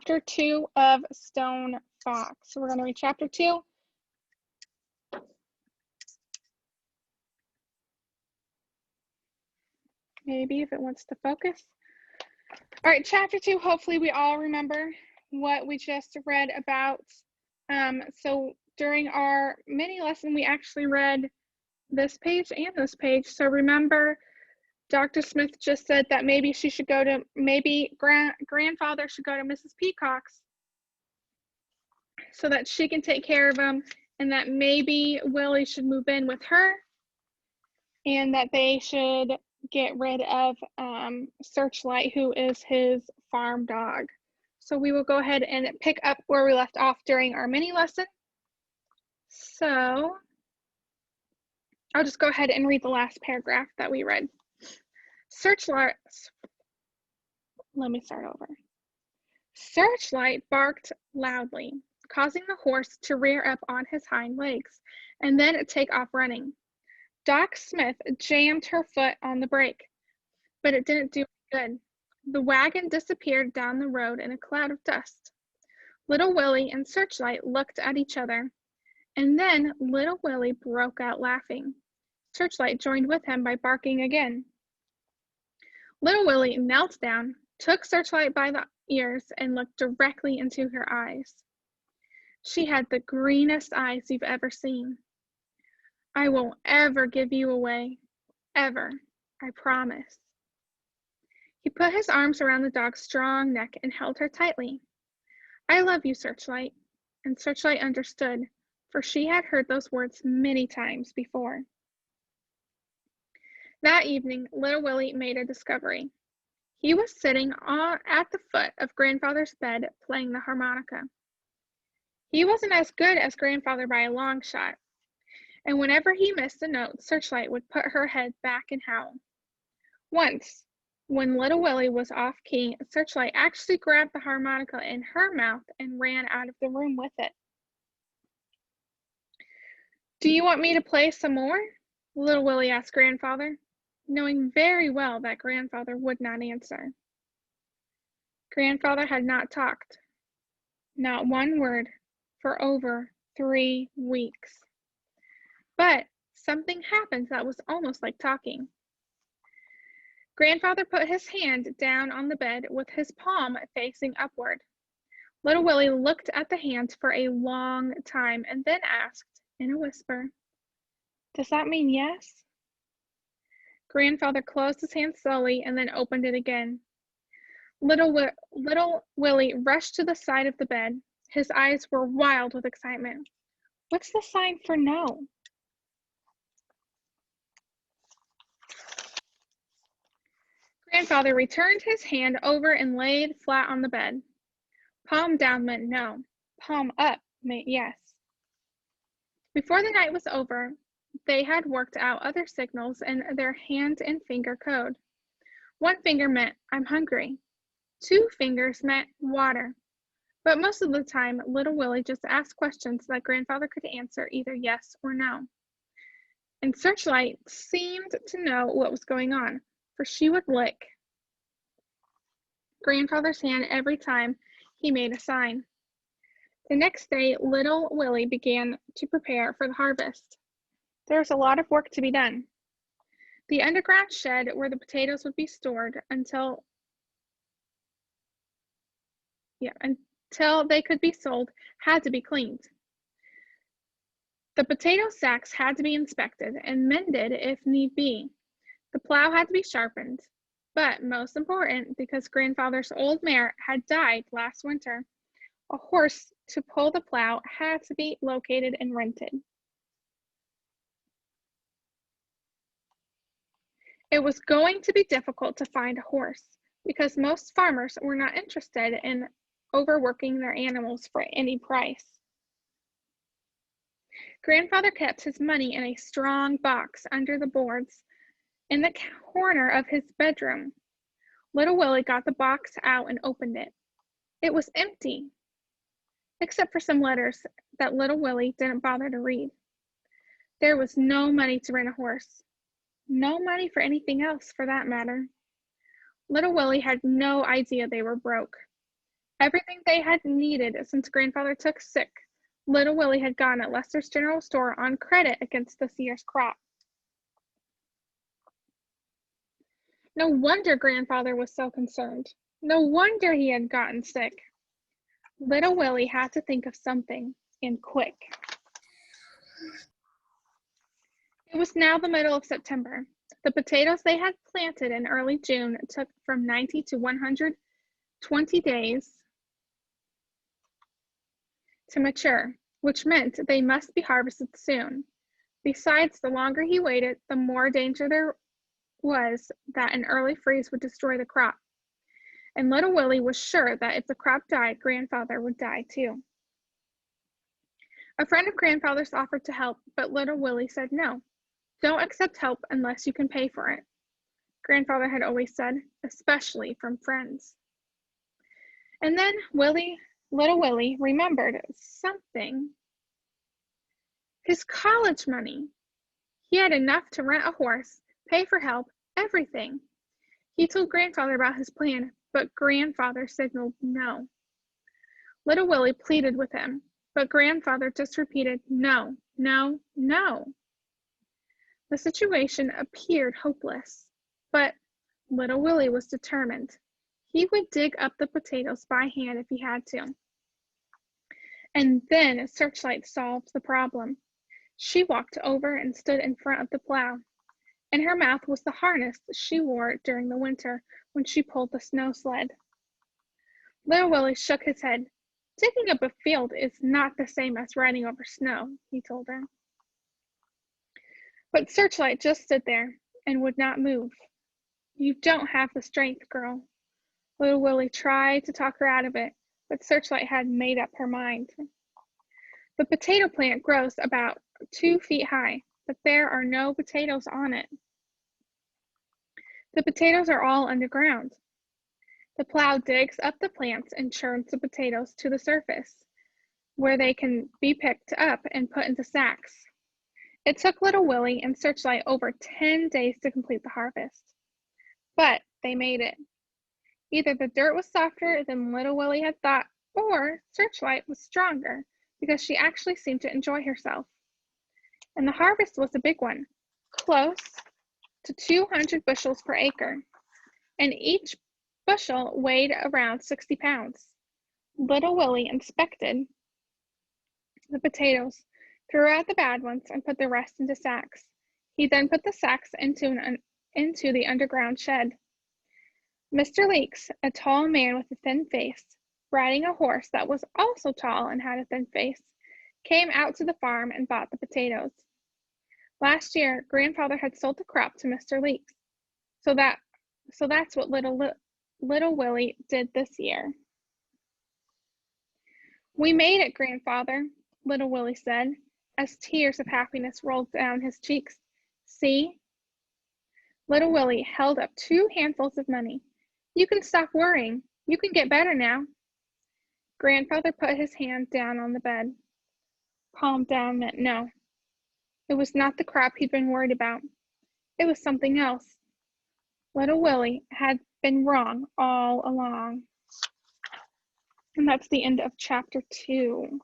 chapter 2 of Stone Fox. So we're going to read chapter 2. Maybe if it wants to focus. All right, chapter 2, hopefully we all remember what we just read about. So during our mini lesson, we actually read this page and this page. So remember, Dr. Smith just said that maybe she should go to, grandfather should go to Mrs. Peacock's so that she can take care of him, and that maybe Willie should move in with her, and that they should get rid of Searchlight, who is his farm dog. So we will go ahead and pick up where we left off during our mini lesson. So I'll just go ahead and read the last paragraph that we read. Searchlight, let me start over. Searchlight barked loudly, causing the horse to rear up on his hind legs and then take off running. Doc Smith jammed her foot on the brake, but it didn't do any good. The wagon disappeared down the road in a cloud of dust. Little Willie and Searchlight looked at each other, and then Little Willie broke out laughing. Searchlight joined with him by barking again. Little Willie knelt down, took Searchlight by the ears, and looked directly into her eyes. She had the greenest eyes you've ever seen. I won't ever give you away, ever, I promise. He put his arms around the dog's strong neck and held her tightly. I love you, Searchlight. And Searchlight understood, for she had heard those words many times before. That evening, Little Willie made a discovery. He was sitting at the foot of Grandfather's bed playing the harmonica. He wasn't as good as Grandfather by a long shot, and whenever he missed a note, Searchlight would put her head back and howl. Once, when Little Willie was off key, Searchlight actually grabbed the harmonica in her mouth and ran out of the room with it. Do you want me to play some more? Little Willie asked Grandfather, knowing very well that Grandfather would not answer. Grandfather had not talked, not one word, for over 3 weeks. But something happened that was almost like talking. Grandfather put his hand down on the bed with his palm facing upward. Little Willie looked at the hand for a long time and then asked in a whisper, "Does that mean yes?" Grandfather closed his hand slowly and then opened it again. Little Willie rushed to the side of the bed. His eyes were wild with excitement. What's the sign for no? Grandfather returned his hand over and laid flat on the bed. Palm down meant no. Palm up meant yes. Before the night was over, they had worked out other signals in their hand and finger code. 1 finger meant I'm hungry. 2 fingers meant water. But most of the time, Little Willie just asked questions that Grandfather could answer either yes or no. And Searchlight seemed to know what was going on, for she would lick Grandfather's hand every time he made a sign. The next day, Little Willie began to prepare for the harvest. There was a lot of work to be done. The underground shed where the potatoes would be stored until they could be sold had to be cleaned. The potato sacks had to be inspected and mended if need be. The plow had to be sharpened, but most important, because Grandfather's old mare had died last winter, a horse to pull the plow had to be located and rented. It was going to be difficult to find a horse because most farmers were not interested in overworking their animals for any price. Grandfather kept his money in a strong box under the boards in the corner of his bedroom. Little Willie got the box out and opened it. It was empty, except for some letters that Little Willie didn't bother to read. There was no money to rent a horse. No money for anything else, for that matter. Little Willie had no idea they were broke. Everything they had needed since Grandfather took sick, Little Willie had gotten at Lester's General Store on credit against this year's crop. No wonder Grandfather was so concerned. No wonder he had gotten sick. Little Willie had to think of something, and quick. It was now the middle of September. The potatoes they had planted in early June took from 90 to 120 days to mature, which meant they must be harvested soon. Besides, the longer he waited, the more danger there was that an early freeze would destroy the crop. And Little Willie was sure that if the crop died, Grandfather would die too. A friend of Grandfather's offered to help, but Little Willie said no. Don't accept help unless you can pay for it, Grandfather had always said, especially from friends. And then Little Willie remembered something. His college money. He had enough to rent a horse, pay for help, everything. He told Grandfather about his plan, but Grandfather signaled no. Little Willie pleaded with him, but Grandfather just repeated no, no, no. The situation appeared hopeless, but Little Willie was determined. He would dig up the potatoes by hand if he had to. And then Searchlight solved the problem. She walked over and stood in front of the plow. In her mouth was the harness she wore during the winter when she pulled the snow sled. Little Willie shook his head. Digging up a field is not the same as riding over snow, he told her. But Searchlight just stood there and would not move. You don't have the strength, girl. Little Willie tried to talk her out of it, but Searchlight had made up her mind. The potato plant grows about 2 feet high, but there are no potatoes on it. The potatoes are all underground. The plow digs up the plants and churns the potatoes to the surface, where they can be picked up and put into sacks. It took Little Willie and Searchlight over 10 days to complete the harvest. But they made it. Either the dirt was softer than Little Willie had thought, or Searchlight was stronger because she actually seemed to enjoy herself. And the harvest was a big one, close to 200 bushels per acre, and each bushel weighed around 60 pounds. Little Willie inspected the potatoes, threw out the bad ones, and put the rest into sacks. He then put the sacks into the underground shed. Mr. Leeks, a tall man with a thin face, riding a horse that was also tall and had a thin face, came out to the farm and bought the potatoes. Last year, Grandfather had sold the crop to Mr. Leeks, so that's what Little Willie did this year. We made it, Grandfather, Little Willie said, as tears of happiness rolled down his cheeks. See? Little Willie held up 2 handfuls of money. You can stop worrying. You can get better now. Grandfather put his hand down on the bed. Palm down meant no. It was not the crop he'd been worried about. It was something else. Little Willie had been wrong all along. And that's the end of chapter 2.